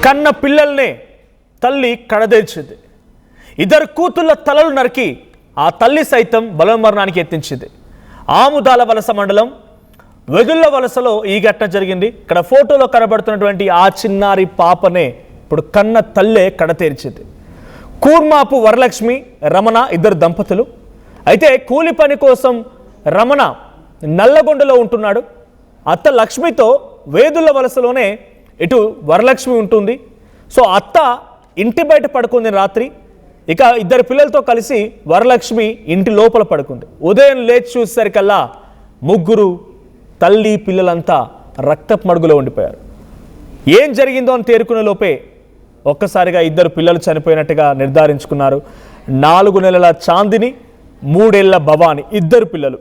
కన్న పిల్లల్నే తల్లి కడదేర్చింది. ఇద్దరు కూతుళ్ళ తలలు నరికి ఆ తల్లి సైతం బలమరణానికి యత్నించింది. ఆముదాల వలస మండలం వెదుళ్ళ వలసలో ఈ ఘటన జరిగింది. ఇక్కడ ఫోటోలో కనబడుతున్నటువంటి ఆ చిన్నారి పాపనే ఇప్పుడు కన్న తల్లే కడతేర్చింది. కూర్మాపు వరలక్ష్మి రమణ ఇద్దరు దంపతులు. అయితే కూలి పని కోసం రమణ నల్లగొండలో ఉంటున్నాడు. అత్త లక్ష్మితో వేదుళ్ళ వలసలోనే ఇటు వరలక్ష్మి ఉంటుంది. సో అత్త ఇంటి బయట పడుకుంది రాత్రి. ఇక ఇద్దరు పిల్లలతో కలిసి వరలక్ష్మి ఇంటి లోపల పడుకుంది. ఉదయం లేచి చూసేసరికల్లా ముగ్గురు తల్లి పిల్లలంతా రక్తపు మడుగులో ఉండిపోయారు. ఏం జరిగిందో అని తేరుకునే లోపే ఒక్కసారిగా ఇద్దరు పిల్లలు చనిపోయినట్టుగా నిర్ధారించుకున్నారు. 4 నెలల చాందిని, 3 ఏళ్ల భవాని ఇద్దరు పిల్లలు.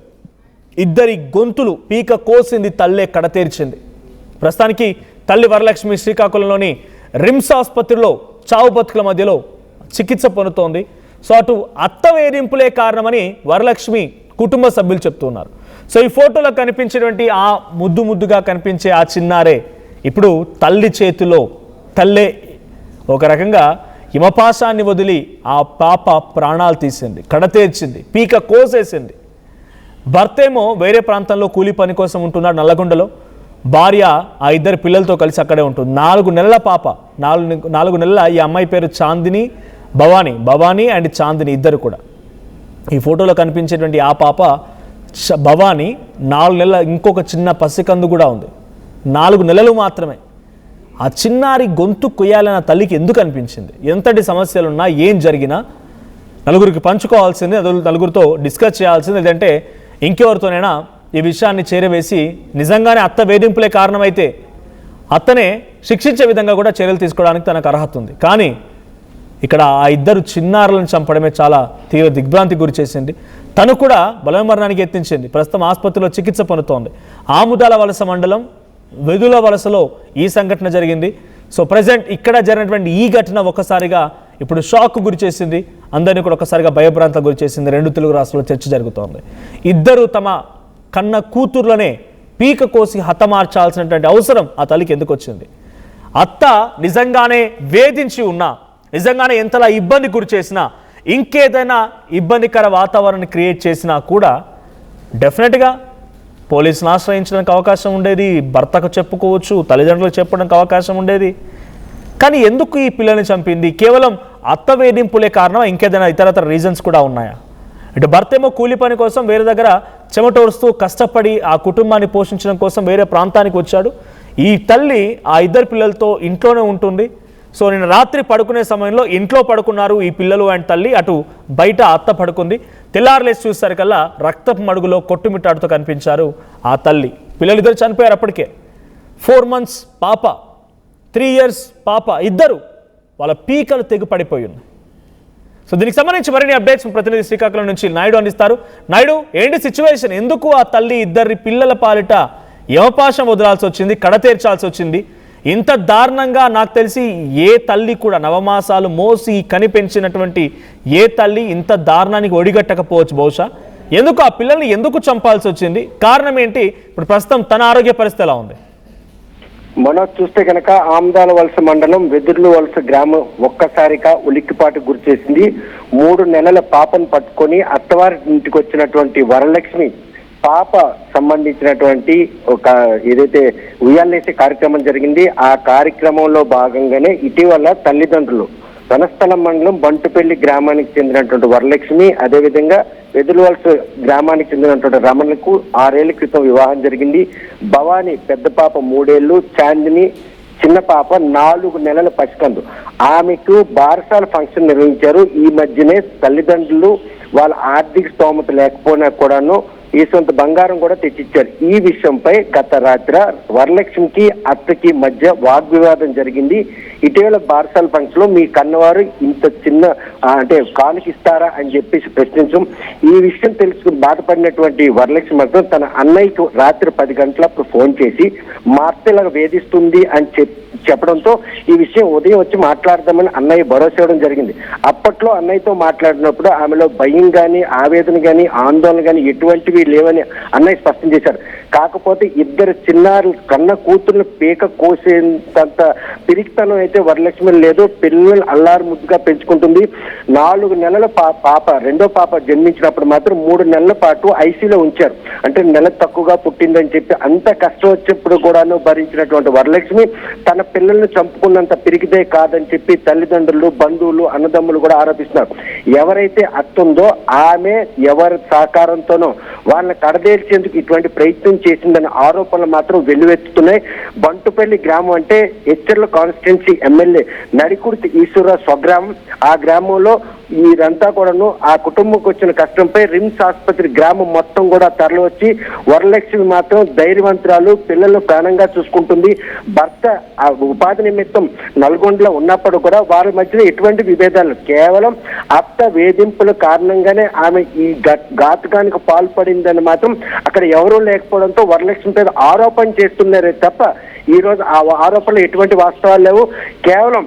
ఇద్దరి గొంతులు పీక కోసింది తల్లే కడతేర్చింది. ప్రస్తుతానికి తల్లి వరలక్ష్మి శ్రీకాకుళంలోని రిమ్స్ ఆసుపత్రిలో చావు బతుకుల మధ్యలో చికిత్స పొందుతోంది. సో అటు అత్త వేధింపులే కారణమని వరలక్ష్మి కుటుంబ సభ్యులు చెప్తున్నారు. సో ఈ ఫోటోలో కనిపించేటువంటి ఆ ముద్దుగా కనిపించే ఆ చిన్నారే ఇప్పుడు తల్లి చేతిలో తల్లే ఒక రకంగా హిమపాశాన్ని వదిలి ఆ పాప ప్రాణాలు తీసింది, కడతేర్చింది, పీక కోసేసింది. భర్త ఏమో వేరే ప్రాంతంలో కూలీ పని కోసం ఉంటున్నాడు నల్లగొండలో. భార్య ఆ ఇద్దరు పిల్లలతో కలిసి అక్కడే ఉంటుంది. 4 నెలల పాప, 4 నెలల ఈ అమ్మాయి పేరు చాందిని, భవానీ అండ్ చాందిని ఇద్దరు కూడా. ఈ ఫోటోలో కనిపించేటువంటి ఆ పాప భవానీ 4 నెలల, ఇంకొక చిన్న పసికందు కూడా ఉంది. 4 నెలలు మాత్రమే. ఆ చిన్నారి గొంతు కొయ్యాలన్న తల్లికి ఎందుకు అనిపించింది? ఎంతటి సమస్యలున్నా ఏం జరిగినా నలుగురికి పంచుకోవాల్సింది, నలుగురితో డిస్కస్ చేయాల్సింది. లేదంటే ఇంకెవరితోనైనా ఈ విషయాన్ని చేరవేసి నిజంగానే అత్త వేధింపులే కారణమైతే అత్తనే శిక్షించే విధంగా కూడా చర్యలు తీసుకోవడానికి తనకు అర్హత ఉంది. కానీ ఇక్కడ ఆ ఇద్దరు చిన్నారులను చంపడమే చాలా తీవ్ర దిగ్భ్రాంతికి గురి చేసింది. తను కూడా బలమరణానికి యత్నించింది. ప్రస్తుతం ఆసుపత్రిలో చికిత్స పొందుతోంది. ఆముదాల వలస మండలం వెదుల వలసలో ఈ సంఘటన జరిగింది. సో ప్రజెంట్ ఇక్కడ జరిగినటువంటి ఈ ఘటన ఒక్కసారిగా ఇప్పుడు షాక్ గురి చేసింది. అందరినీ కూడా ఒకసారిగా భయభ్రాంతకు గురి చేసింది. 2 తెలుగు రాష్ట్రాల్లో చర్చ జరుగుతోంది. ఇద్దరు తమ కన్న కూతుర్లనే పీక కోసి హతమార్చాల్సినటువంటి అవసరం ఆ తల్లికి ఎందుకు వచ్చింది? అత్త నిజంగానే వేధించి ఉన్నా, నిజంగానే ఎంతలా ఇబ్బంది గురి చేసినా, ఇంకేదైనా ఇబ్బందికర వాతావరణాన్ని క్రియేట్ చేసినా కూడా డెఫినెట్గా పోలీసులను ఆశ్రయించడానికి అవకాశం ఉండేది, భర్తకు చెప్పుకోవచ్చు, తల్లిదండ్రులకు చెప్పడానికి అవకాశం ఉండేది. కానీ ఎందుకు ఈ పిల్లని చంపింది? కేవలం అత్త వేధింపులే కారణమా? ఇంకేదైనా ఇతరతర రీజన్స్ కూడా ఉన్నాయా? ఇటు భర్త ఏమో కూలి పని కోసం వేరే దగ్గర చెమటోడుస్తూ కష్టపడి ఆ కుటుంబాన్ని పోషించడం కోసం వేరే ప్రాంతానికి వచ్చాడు. ఈ తల్లి ఆ ఇద్దరు పిల్లలతో ఇంట్లోనే ఉంటుంది. సో నేను రాత్రి పడుకునే సమయంలో ఇంట్లో పడుకున్నారు ఈ పిల్లలు అండ్ తల్లి, అటు బయట అత్త పడుకుంది. తెల్లారులేసి చూసేసరికల్లా రక్తపు మడుగులో కొట్టుమిట్టాడుతూ కనిపించారు ఆ తల్లి. పిల్లలిద్దరు చనిపోయారు అప్పటికే. 4 months పాప, 3 years పాప, ఇద్దరు వాళ్ళ పీకలు తెగి పడిపోయి ఉన్నాయి. సో దీనికి సంబంధించి మరిన్ని అప్డేట్స్ ప్రతినిధి శ్రీకాకుళం నుంచి నాయుడు అందిస్తారు. నాయుడు, ఏంటి సిచ్యువేషన్? ఎందుకు ఆ తల్లి ఇద్దరి పిల్లల పాలిట యమపాశం వదలాల్సి వచ్చింది, కడతేర్చాల్సి వచ్చింది? ఇంత దారుణంగా నాకు తెలిసి ఏ తల్లి కూడా నవమాసాలు మోసి కనిపెంచినటువంటి ఏ తల్లి ఇంత దారుణానికి ఒడిగట్టకపోవచ్చు బహుశా. ఎందుకు ఆ పిల్లల్ని ఎందుకు చంపాల్సి వచ్చింది? కారణం ఏంటి? ఇప్పుడు ప్రస్తుతం తన ఆరోగ్య పరిస్థితి ఎలా ఉంది? మనం చూస్తే కనుక ఆముదాల వలస మండలం వెదుర్లు వలస గ్రామం ఒక్కసారిగా ఉలిక్కిపాటు గురి చేసింది. 3 నెలల పాపను పట్టుకొని అత్తవారి ఇంటికి వచ్చినటువంటి వరలక్ష్మి పాప సంబంధించినటువంటి ఒక ఏదైతే ఉయ్యాలేసే కార్యక్రమం జరిగింది. ఆ కార్యక్రమంలో భాగంగానే ఇటీవల తల్లిదండ్రులు వనస్థలం మండలం బంటుపల్లి గ్రామానికి చెందినటువంటి వరలక్ష్మి, అదేవిధంగా వెదురువలస గ్రామానికి చెందినటువంటి రమణకు 6 ఏళ్ల క్రితం వివాహం జరిగింది. భవాని పెద్ద పాప 3 ఏళ్లు, చాందిని చిన్న పాప 4 నెలల పసికందు. ఆమెకు బారసాల ఫంక్షన్ నిర్వహించారు. ఈ మధ్యనే తల్లిదండ్రులు వాళ్ళ ఆర్థిక స్తోమత లేకపోయినా కూడాను ఈ సొంత బంగారం కూడా తెచ్చిచ్చారు. ఈ విషయంపై గత రాత్రి వరలక్ష్మికి అత్తకి మధ్య వాగ్వివాదం జరిగింది. ఇటీవల బారసాల ఫంక్షన్ లో మీ కన్నవారు ఇంత చిన్న అంటే కానుక ఇస్తారా అని చెప్పేసి ప్రశ్నించడం. ఈ విషయం తెలుసుకుని బాధపడినటువంటి వరలక్ష్మి మాత్రం తన అన్నయ్యకు రాత్రి 10 గంటలప్పుడు ఫోన్ చేసి మా అత్త ఇలా వేధిస్తుంది అని చెప్పడంతో ఈ విషయం ఉదయం వచ్చి మాట్లాడదామని అన్నయ్య భరోసా ఇవ్వడం జరిగింది. అప్పట్లో అన్నయ్యతో మాట్లాడినప్పుడు ఆమెలో భయం కానీ, ఆవేదన కానీ, ఆందోళన కానీ ఎటువంటివి లేవని అన్నయ్య స్పష్టం చేశారు. కాకపోతే ఇద్దరు చిన్నారులు కన్న కూతుర్లు పీక కోసేంత పిరికితనం అయితే వరలక్ష్మి లేదు. పిల్లలు అల్లారు ముద్దుగా పెంచుకుంటుంది. 4 నెలల పాప, రెండో పాప జన్మించినప్పుడు మాత్రం 3 నెలల పాటు ఐసీలో ఉంచారు. అంటే నెల తక్కువగా పుట్టిందని చెప్పి అంత కష్టం వచ్చేప్పుడు కూడాను భరించినటువంటి వరలక్ష్మి తన పిల్లల్ని చంపుకున్నంత పిరికిదే కాదని చెప్పి తల్లిదండ్రులు, బంధువులు, అన్నదమ్ములు కూడా ఆరోపిస్తున్నారు. ఎవరైతే అత్తుందో ఆమె ఎవరి సహకారంతోనో వాళ్ళని కడదేర్చేందుకు ఇటువంటి ప్రయత్నం చేసిందనే ఆరోపణలు మాత్రం వెల్లువెత్తుతున్నాయి. బంటుపల్లి గ్రామం అంటే హెచ్చర్ల కాన్స్టిట్యున్సీ ఎమ్మెల్యే నడికుర్తి ఈశ్వరరావు స్వగ్రామం. ఆ గ్రామంలో వీరంతా కూడాను ఆ కుటుంబంకి వచ్చిన కష్టంపై రిమ్స్ ఆసుపత్రి గ్రామం మొత్తం కూడా తరలి వచ్చి వరలక్ష్మి మాత్రం ధైర్యవంతురాలు, పిల్లలు ప్రాణంగా చూసుకుంటుంది. భర్త ఆ ఉపాధి నిమిత్తం నల్గొండలో ఉన్నప్పుడు కూడా వారి మధ్యలో ఎటువంటి విభేదాలు, కేవలం అత్త వేధింపుల కారణంగానే ఆమె ఈ ఘాతుకానికి పాల్పడిందని మాత్రం అక్కడ ఎవరూ లేకపోవడంతో వరలక్ష్మి మీద ఆరోపణ చేస్తున్నారే తప్ప ఈ రోజు ఆ ఆరోపణలు ఎటువంటి వాస్తవాలు లేవు. కేవలం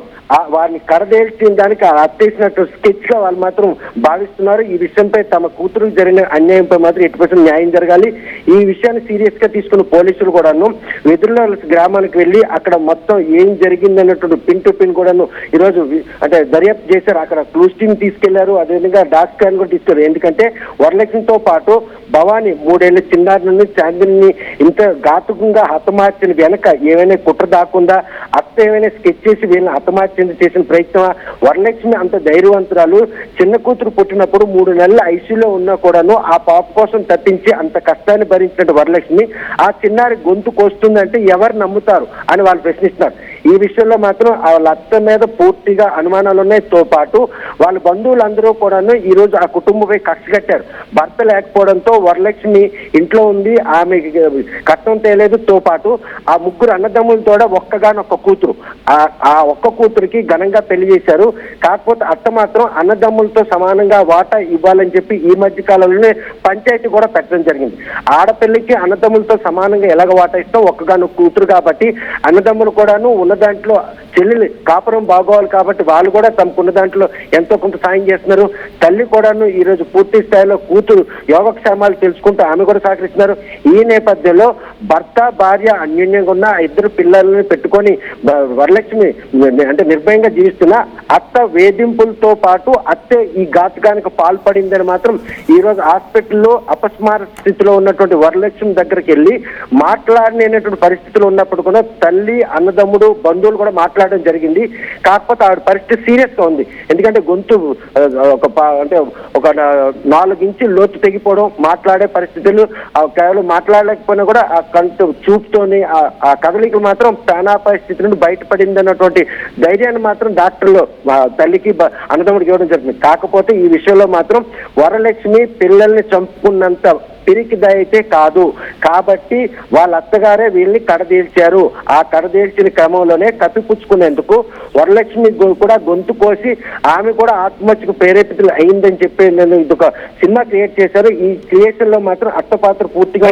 వారిని కడదేల్చిన దానికి అత్తేసినట్టు స్కెచ్ గా వాళ్ళు మాత్రం భావిస్తున్నారు. ఈ విషయంపై తమ కూతురుకు జరిగిన అన్యాయంపై మాత్రం 80% న్యాయం జరగాలి. ఈ విషయాన్ని సీరియస్ గా తీసుకున్న పోలీసులు కూడాను వెదురుల గ్రామానికి వెళ్లి అక్కడ మొత్తం ఏం జరిగిందన్నట్టు పిన్ టు పిన్ కూడాను ఈరోజు అంటే దర్యాప్తు చేశారు. అక్కడ క్లూస్ టీమ్ తీసుకెళ్లారు, అదేవిధంగా డాక్ స్కాన్ కూడా తీసుకెళ్లారు. ఎందుకంటే వరలక్ష్మితో పాటు భవాని 3 ఏళ్ల చిన్నారి నుండి చాందిని ఇంత ఘాతుకంగా హతమార్చిన వెనక ఏమైనా కుట్ర దాక్కుందా, అత్త ఏమైనా స్కెచ్ చేసి వీళ్ళని హతమార్చి చేసిన ప్రయత్నం. వరలక్ష్మి అంత ధైర్యవంతురాలు. చిన్న కూతురు పుట్టినప్పుడు 3 నెలలు ఐసీలో ఉన్నా కూడాను ఆ పాప కోసం తప్పించి అంత కష్టాన్ని భరించినట్టు వరలక్ష్మి ఆ చిన్నారి గొంతు కోస్తుందంటే ఎవరు నమ్ముతారు అని వాళ్ళు ప్రశ్నిస్తున్నారు. ఈ విషయంలో మాత్రం వాళ్ళ అత్త మీద పూర్తిగా అనుమానాలు ఉన్నాయితో పాటు వాళ్ళ బంధువులందరూ కూడాను ఈ రోజు ఆ కుటుంబంపై కక్ష కట్టారు. భర్త లేకపోవడంతో వరలక్ష్మి ఇంట్లో ఉంది, ఆమె కష్టం తేలేదుతో పాటు ఆ 3 అన్నదమ్ములతో ఒక్కగానొక్క కూతురు, ఆ ఒక్క కూతురికి ఘనంగా పెళ్లి చేశారు. కాకపోతే అత్త మాత్రం అన్నదమ్ములతో సమానంగా వాటా ఇవ్వాలని చెప్పి ఈ మధ్య కాలంలోనే పంచాయతీ కూడా పెట్టడం జరిగింది. ఆడపిల్లకి అన్నదమ్ములతో సమానంగా ఎలాగ వాటా ఇస్తాం, ఒక్కగానొక్క కూతురు కాబట్టి అన్నదమ్ములు కూడాను ఉన్న దాంట్లో చెల్లెలు కాపురం బాగోవాలి కాబట్టి వాళ్ళు కూడా తమకున్న దాంట్లో ఎంతో కొంత సాయం చేస్తున్నారు. తల్లి కూడాను ఈ రోజు పూర్తి స్థాయిలో కూతురు యోగక్షేమాలు తెలుసుకుంటూ ఆమె కూడా సహకరిస్తున్నారు. ఈ నేపథ్యంలో భర్త భార్య అన్యోన్యంగా ఉన్న 2 పిల్లల్ని పెట్టుకొని వరలక్ష్మి అంటే నిర్భయంగా జీవిస్తున్న అత్త వేధింపులతో పాటు అత్తే ఈ ఘాతుకానికి పాల్పడిందని మాత్రం ఈ రోజు హాస్పిటల్లో అపస్మార స్థితిలో ఉన్నటువంటి వరలక్ష్మి దగ్గరికి వెళ్ళి మాట్లాడలేనటువంటి పరిస్థితులు ఉన్నప్పుడు కూడా తల్లి, అన్నదమ్ముడు, బంధువులు కూడా మాట్లాడడం జరిగింది. కాకపోతే ఆవిడ పరిస్థితి సీరియస్ గా ఉంది. ఎందుకంటే గొంతు అంటే ఒక 4 ఇంచులు లోతు తెగిపోవడం, మాట్లాడే పరిస్థితులు కేవలం మాట్లాడలేకపోయినా కూడా ఆ కంటు చూపుతోని ఆ కదలికలు మాత్రం ప్రాణాపాయ స్థితి నుండి బయటపడింది అన్నటువంటి ధైర్యాన్ని మాత్రం డాక్టర్లు తల్లికి అన్నదమ్ముడికి ఇవ్వడం జరిగింది. కాకపోతే ఈ విషయంలో మాత్రం వరలక్ష్మి పిల్లల్ని చంపుకున్నంత పిరికిదైతే కాదు కాబట్టి వాళ్ళ అత్తగారే వీళ్ళని కడదీల్చారు. ఆ కడదీల్చిన క్రమంలోనే కప్పిపుచ్చుకునేందుకు వరలక్ష్మి కూడా గొంతు కోసి ఆమె కూడా ఆత్మహత్యకు ప్రేరేపితులు అయిందని చెప్పి నేను ఇది ఒక సినిమా క్రియేట్ చేశారు. ఈ క్రియేషన్ లో మాత్రం అత్త పాత్ర పూర్తిగా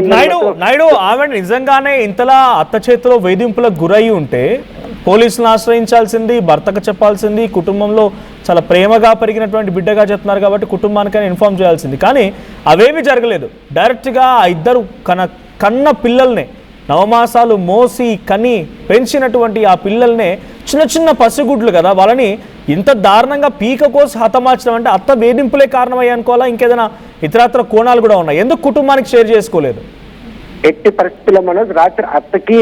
నాయుడు ఆమె నిజంగానే ఇంతలా అత్త చేతిలో వేధింపులకు గురయ్యి ఉంటే పోలీసులను ఆశ్రయించాల్సింది, భర్తకు చెప్పాల్సింది, కుటుంబంలో చాలా ప్రేమగా పెరిగినటువంటి బిడ్డగా చెప్తున్నారు కాబట్టి కుటుంబానికైనా ఇన్ఫార్మ్ చేయాల్సింది. కానీ అవేమీ జరగలేదు. డైరెక్ట్గా ఆ ఇద్దరు కన్న పిల్లల్నే 9 మాసాలు మోసి కని పెంచినటువంటి ఆ పిల్లల్నే చిన్న చిన్న పసిగుడ్లు కదా, వాళ్ళని ఇంత దారుణంగా పీక కోసి హతమార్చడం అంటే అత్త వేధింపులే కారణమయ్యి అనుకోవాలా, ఇంకేదైనా ఇతరత్ర కోణాలు కూడా ఉన్నాయి? ఎందుకు కుటుంబానికి షేర్ చేసుకోలేదు? ఎట్టి పరిస్థితుల్లో మనోజ్ రాత్రి అత్తకి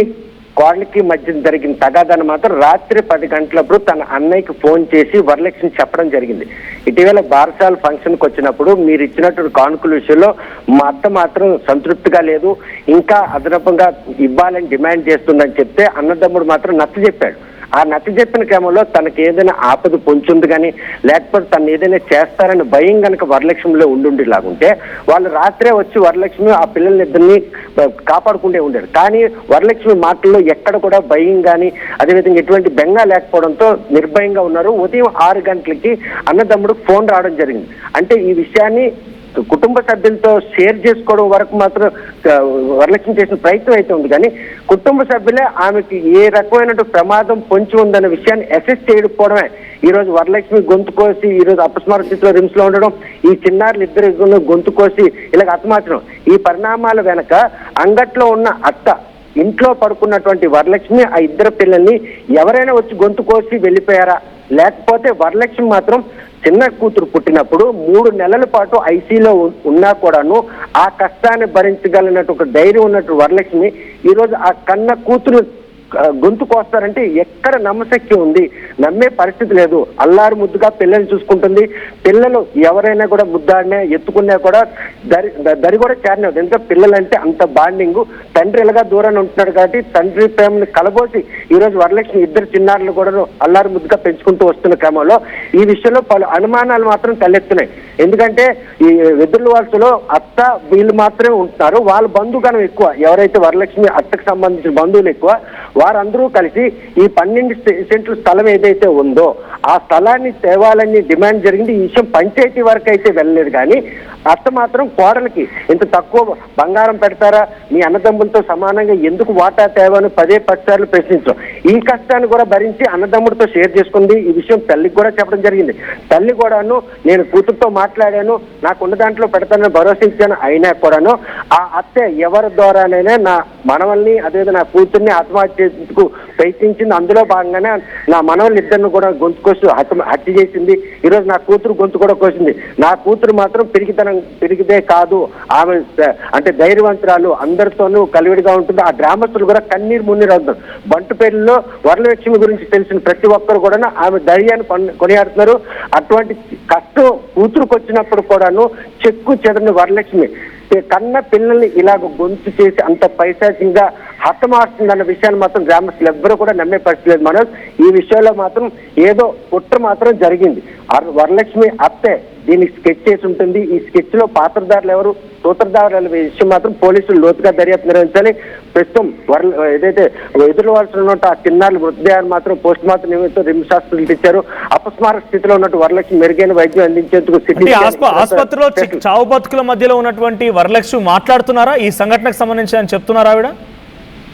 కోడలికి మధ్య జరిగిన తగాదాన్ని మాత్రం రాత్రి 10 గంటలప్పుడు తన అన్నయ్యకి ఫోన్ చేసి వరలక్ష్మి చెప్పడం జరిగింది. ఇటీవల బారసాల ఫంక్షన్కి వచ్చినప్పుడు మీరు ఇచ్చినటువంటి కానుకల విషయంలో మా అత్త మాత్రం సంతృప్తిగా లేదు, ఇంకా అదనపంగా ఇవ్వాలని డిమాండ్ చేస్తుందని చెప్తే అన్నదమ్ముడు మాత్రం నచ్చ చెప్పాడు. ఆ నచ్చ చెప్పిన క్రమంలో తనకి ఏదైనా ఆపద పొంచుంది కానీ లేకపోతే తను ఏదైనా చేస్తారని భయం కనుక వరలక్ష్మిలో ఉండుండేలాగుంటే వాళ్ళు రాత్రే వచ్చి వరలక్ష్మి ఆ పిల్లలిద్దరిని కాపాడుకుంటే ఉండేది. కానీ వరలక్ష్మి మాటల్లో ఎక్కడ కూడా భయం కానీ అదేవిధంగా ఎటువంటి బెంగ లేకపోవడంతో నిర్భయంగా ఉన్నారు. ఉదయం 6 గంటలకి అన్నదమ్ముడికి ఫోన్ రావడం జరిగింది. అంటే ఈ విషయాన్ని కుటుంబ సభ్యులతో షేర్ చేసుకోవడం వరకు మాత్రం వరలక్ష్మి చేసిన ప్రయత్నం అయితే ఉంది, కానీ కుటుంబ సభ్యులే ఆమెకి ఏ రకమైన ప్రమాదం పొంచి ఉందన్న విషయాన్ని అసెస్ చేయకపోవడమే ఈ రోజు వరలక్ష్మి గొంతు కోసి ఈ రోజు అపస్మారక స్థితిలో రిమ్స్ లో ఉండడం, ఈ చిన్నారులు ఇద్దరు గొంతు కోసి ఇలాగ హతమార్చడం, ఈ పరిణామాల వెనక అంగట్లో ఉన్న అత్త, ఇంట్లో పడుకున్నటువంటి వరలక్ష్మి ఆ ఇద్దరు పిల్లల్ని ఎవరైనా వచ్చి గొంతు కోసి వెళ్ళిపోయారా, లేకపోతే వరలక్ష్మి మాత్రం చిన్న కూతురు పుట్టినప్పుడు 3 నెలల పాటు ఐసీలో ఉన్నా కూడాను ఆ కష్టాన్ని భరించగలిగినట్టు ఒక ధైర్యం ఉన్నట్టు వరలక్ష్మి ఈ రోజు ఆ కన్న కూతురు గొంతు కోస్తారంటే ఎక్కడ నమ్మశక్తి ఉంది? నమ్మే పరిస్థితి లేదు. అల్లారు ముద్దుగా పిల్లల్ని చూసుకుంటుంది. పిల్లలు ఎవరైనా కూడా ముద్దాడినా ఎత్తుకున్నా కూడా దరి కూడా చేరినది. ఎందుకంటే పిల్లలంటే అంత బాండింగ్. తండ్రి ఇలాగా దూరాన్ని ఉంటున్నాడు కాబట్టి తండ్రి ప్రేమని కలబోసి ఈ రోజు వరలక్ష్మి ఇద్దరు చిన్నారులు కూడా అల్లారు ముద్దుగా పెంచుకుంటూ వస్తున్న క్రమంలో ఈ విషయంలో పలు అనుమానాలు మాత్రం తలెత్తున్నాయి. ఎందుకంటే ఈ వెదుర్ల వలసలో అత్త వీళ్ళు మాత్రమే ఉంటున్నారు, వాళ్ళ బంధుగణం ఎక్కువ. ఎవరైతే వరలక్ష్మి అత్తకు సంబంధించిన బంధువులు ఎక్కువ, వారందరూ కలిసి ఈ 12 సెంట్ల స్థలం ఏదైతే ఉందో ఆ స్థలాన్ని తేవాలని డిమాండ్ జరిగింది. ఈ విషయం పంచాయతీ వరకు అయితే వెళ్ళలేదు, కానీ అత్త మాత్రం కోడలికి ఇంత తక్కువ బంగారం పెడతారా, మీ అన్నదమ్ములతో సమానంగా ఎందుకు వాటా తేవాలని 10 సార్లు ప్రశ్నించాం. ఈ కష్టాన్ని కూడా భరించి అన్నదమ్ముడితో షేర్ చేసుకుంది. ఈ విషయం తల్లికి కూడా చెప్పడం జరిగింది. తల్లి కూడాను నేను కూతురుతో మాట్లాడాను, నాకున్న దాంట్లో పెడతానని భరోసా ఇచ్చాను. అయినా కూడాను ఆ అత్తే ఎవరి ద్వారానైనా నా మనవల్ని అదేవిధంగా నా కూతుర్ని ఆత్మహత్యకు ప్రయత్నించింది. అందులో భాగంగానే నా మనవల్ని ఇద్దరిని కూడా గొంతు కోసి హత్య చేసింది. ఈరోజు నా కూతురు గొంతు కూడా కోసింది. నా కూతురు మాత్రం పెరిగితే కాదు, ఆమె అంటే ధైర్యవంతురాలు, అందరితోనూ కలివిడిగా ఉంటుంది. ఆ గ్రామస్తులు కూడా కన్నీరు మున్నీరు అవుతారు. బంటుపేటలో వరలక్ష్మి గురించి తెలిసిన ప్రతి ఒక్కరు కూడా ఆమె ధైర్యాన్ని కొనియాడుతున్నారు. అటువంటి కష్టం కూతురుకు వచ్చినప్పుడు కూడాను చెక్కు చెదరని వరలక్ష్మి కన్న పిల్లల్ని ఇలాగ గొంతు చేసి అంత పైశాచికంగా హతమారుతుందన్న విషయాన్ని మాత్రం గ్రామస్తులు ఎవ్వరూ కూడా నమ్మే పరిస్థితి లేదు. మనోజ్, ఈ విషయంలో మాత్రం ఏదో కుట్ర మాత్రం జరిగింది. వరలక్ష్మి అత్తే దీన్ని స్కెచ్ చేసి ఉంటుంది. ఈ స్కెచ్ లో పాత్రధారులు ఎవరు, సూత్రధారుల విషయం మాత్రం పోలీసులు లోతుగా దర్యాప్తు నిర్వహించాలి. ప్రస్తుతం ఏదైతే ఎదురువాల్సిన ఉన్నట్టు ఆ చిన్నారుల మృతదేహాన్ని మాత్రం పోస్ట్ మార్టం నిమిత్తం రిమ్స్ హాస్పిటల్ ఇచ్చారు. అపస్మారక స్థితిలో ఉన్నట్టు వరలక్ష్మి మెరుగైన వైద్యం అందించేందుకు ఆసుపత్రిలో చావు బతుకుల మధ్యలో ఉన్నటువంటి వరలక్ష్మి మాట్లాడుతున్నారా ఈ సంఘటనకు సంబంధించి అని చెప్తున్నారా ఆవిడ?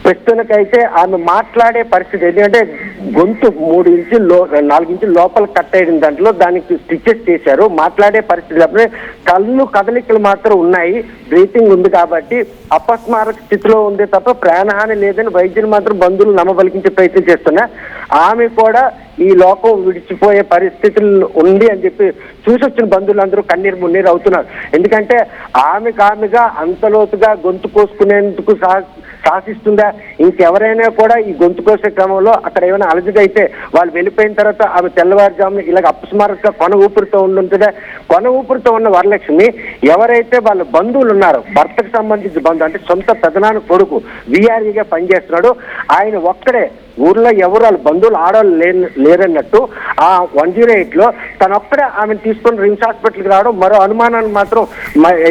ప్రస్తుతానికైతే ఆమె మాట్లాడే పరిస్థితి, ఎందుకంటే గొంతు 3 ఇంచులు 4 ఇంచులు లోపల కట్ అయిన దాంట్లో దానికి స్టిచెస్ చేశారు. మాట్లాడే పరిస్థితి లేకపోతే కళ్ళు కదలికలు మాత్రం ఉన్నాయి, బ్రీతింగ్ ఉంది కాబట్టి అపస్మారక స్థితిలో ఉంది తప్ప ప్రాణహాని లేదని వైద్యులు మాత్రం బంధువులు నమ్మబలికించే ప్రయత్నం చేస్తున్నా. ఆమె కూడా ఈ లోకం విడిచిపోయే పరిస్థితులు ఉంది అని చెప్పి చూసి వచ్చిన బంధువులందరూ కన్నీరు మున్నీరు అవుతున్నారు. ఎందుకంటే ఆమెగా అంతలోతుగా గొంతు కోసుకునేందుకు సాధిస్తుందా? ఇంకెవరైనా కూడా ఈ గొంతు కోసే క్రమంలో అక్కడ ఏమైనా అలజడైతే వాళ్ళు వెళ్ళిపోయిన తర్వాత ఆమె తెల్లవారుజామున ఇలాగ అపస్మారక కొన ఊపిరితో ఉంటుందా? కొన ఊపిరితో ఉన్న వరలక్ష్మి ఎవరైతే వాళ్ళ బంధువులు ఉన్నారో, భర్తకు సంబంధించిన బంధువు అంటే సొంత పెదనాన్న కొడుకు విఆర్ఈగా పనిచేస్తున్నాడు, ఆయన ఒక్కడే ఊర్లో ఎవరు వాళ్ళ బంధువులు ఆడవాళ్ళు లేరన్నట్టు ఆ 108లో తనొక్కడే ఆమెను తీసుకొని రిమ్స్ హాస్పిటల్కి రావడం మరో అనుమానాన్ని మాత్రం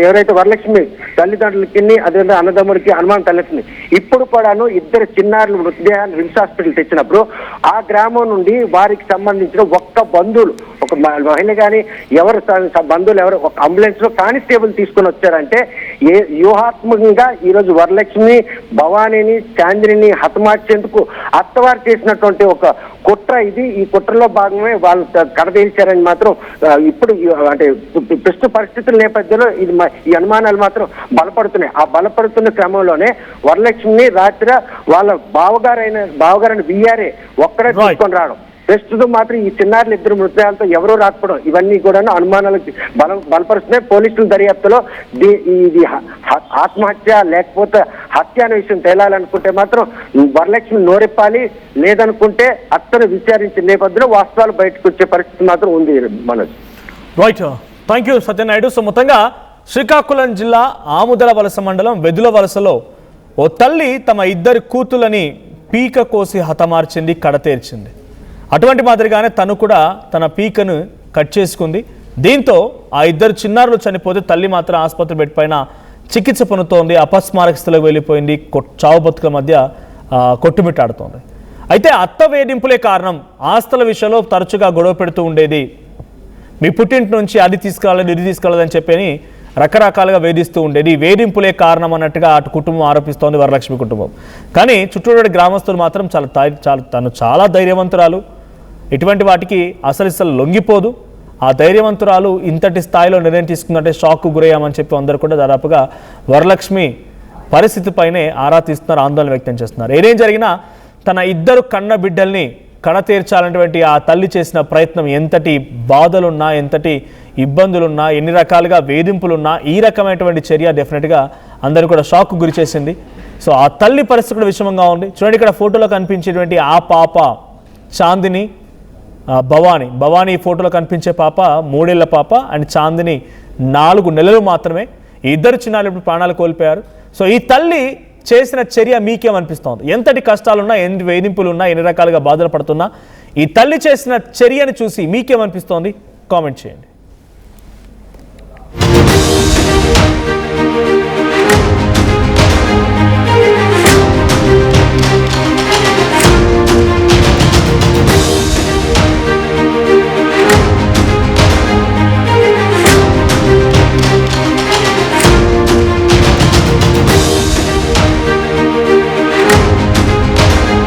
ఎవరైతే వరలక్ష్మి తల్లిదండ్రులకి అదేవిధంగా అన్నదమ్ముడికి అనుమానం తలెత్తింది. ఇప్పుడు కూడాను ఇద్దరు చిన్నారులు మృతదేహాన్ని రిమ్స్ హాస్పిటల్ తెచ్చినప్పుడు ఆ గ్రామం నుండి వారికి సంబంధించిన ఒక్క బంధువులు, ఒక మహిళ కానీ ఎవరు బంధువులు ఎవరు ఒక అంబులెన్స్ లో కానిస్టేబుల్ తీసుకొని వచ్చారంటే వ్యూహాత్మకంగా ఈరోజు వరలక్ష్మి, భవానీని, చాందిని హతమార్చేందుకు అత్తవారు చేసినటువంటి ఒక కుట్ర ఇది. ఈ కుట్రలో భాగమే వాళ్ళు కడతీల్చారని మాత్రం ఇప్పుడు అంటే ప్రస్తుత పరిస్థితుల నేపథ్యంలో ఈ అనుమానాలు మాత్రం బలపడుతున్నాయి. ఆ బలపడుతున్న క్రమంలోనే వరలక్ష్మిని రాత్రి వాళ్ళ బావగారైన విఆర్ఏ ఒక్కడే తీసుకొని రావడం, ప్రస్తుతం మాత్రం ఈ చిన్నారులు ఇద్దరు మృతదేహాలతో ఎవరూ రాకపోవడం, ఇవన్నీ కూడా అనుమానాలకు బలపరుస్తున్నాయి. పోలీసుల దర్యాప్తులో ఇది ఆత్మహత్య లేకపోతే హత్య అనే విషయం తేలాలనుకుంటే మాత్రం వరలక్ష్మి నోరెప్పాలి, లేదనుకుంటే అత్తను విచారించిన నేపథ్యంలో వాస్తవాలు బయటకు వచ్చే పరిస్థితి మాత్రం ఉంది. Manoj, right, thank you Satyanaidu. So మొత్తంగా శ్రీకాకుళం జిల్లా ఆముదల వలస మండలం వెదుల వలసలో ఓ తల్లి తమ ఇద్దరు కూతులని పీక కోసి హతమార్చింది, కడతేర్చింది. అటువంటి మాదిరిగానే తను కూడా తన పీకను కట్ చేసుకుంది. దీంతో ఆ ఇద్దరు చిన్నారులు చనిపోతే తల్లి మాత్రం ఆసుపత్రి బెడ్ పైన చికిత్స పొందుతోంది. అపస్మారక స్థితిలోకి వెళ్ళిపోయింది. చావు బతుకుల మధ్య కొట్టుమిట్టాడుతోంది. అయితే అత్త వేధింపులే కారణం. ఆస్తుల విషయంలో తరచుగా గొడవ పెడుతూ ఉండేది. మీ పుట్టింటి నుంచి అది తీసుకురాలేదు, ఇది తీసుకురాలేదని చెప్పని రకరకాలుగా వేధిస్తూ ఉండేది. ఈ వేధింపులే కారణం అన్నట్టుగా అటు కుటుంబం ఆరోపిస్తోంది, వరలక్ష్మి కుటుంబం. కానీ చుట్టూ గ్రామస్తులు మాత్రం తను చాలా ధైర్యవంతురాలు, ఇటువంటి వాటికి అసలు లొంగిపోదు. ఆ ధైర్యవంతురాలు ఇంతటి స్థాయిలో నిర్ణయం తీసుకుందంటే షాక్కు గురయ్యామని చెప్పి అందరూ కూడా దాదాపుగా వరలక్ష్మి పరిస్థితిపైనే ఆరా తీస్తున్నారు, ఆందోళన వ్యక్తం చేస్తున్నారు. ఏదేం జరిగినా తన ఇద్దరు కన్న బిడ్డల్ని కడతీర్చాలన్నటువంటి ఆ తల్లి చేసిన ప్రయత్నం ఎంతటి బాధలున్నా, ఎంతటి ఇబ్బందులున్నా, ఎన్ని రకాలుగా వేధింపులున్నా ఈ రకమైనటువంటి చర్య డెఫినెట్గా అందరూ కూడా షాక్కు గురి చేసింది. సో ఆ తల్లి పరిస్థితి కూడా విషమంగా ఉంది. చూడండి, ఇక్కడ ఫోటోలో కనిపించేటువంటి ఆ పాప చాందిని, భవానీ ఈ ఫోటోలో కనిపించే పాప 3 ఏళ్ల పాప, అండ్ చాందిని 4 నెలలు మాత్రమే. ఈ ఇద్దరు చిన్నారులు ఇప్పుడు ప్రాణాలు కోల్పోయారు. సో ఈ తల్లి చేసిన చర్య మీకేమనిపిస్తోంది? ఎంతటి కష్టాలున్నా, ఎన్ని వేధింపులున్నా, ఎన్ని రకాలుగా బాధలు పడుతున్నా ఈ తల్లి చేసిన చర్యను చూసి మీకేమనిపిస్తోంది? కామెంట్ చేయండి.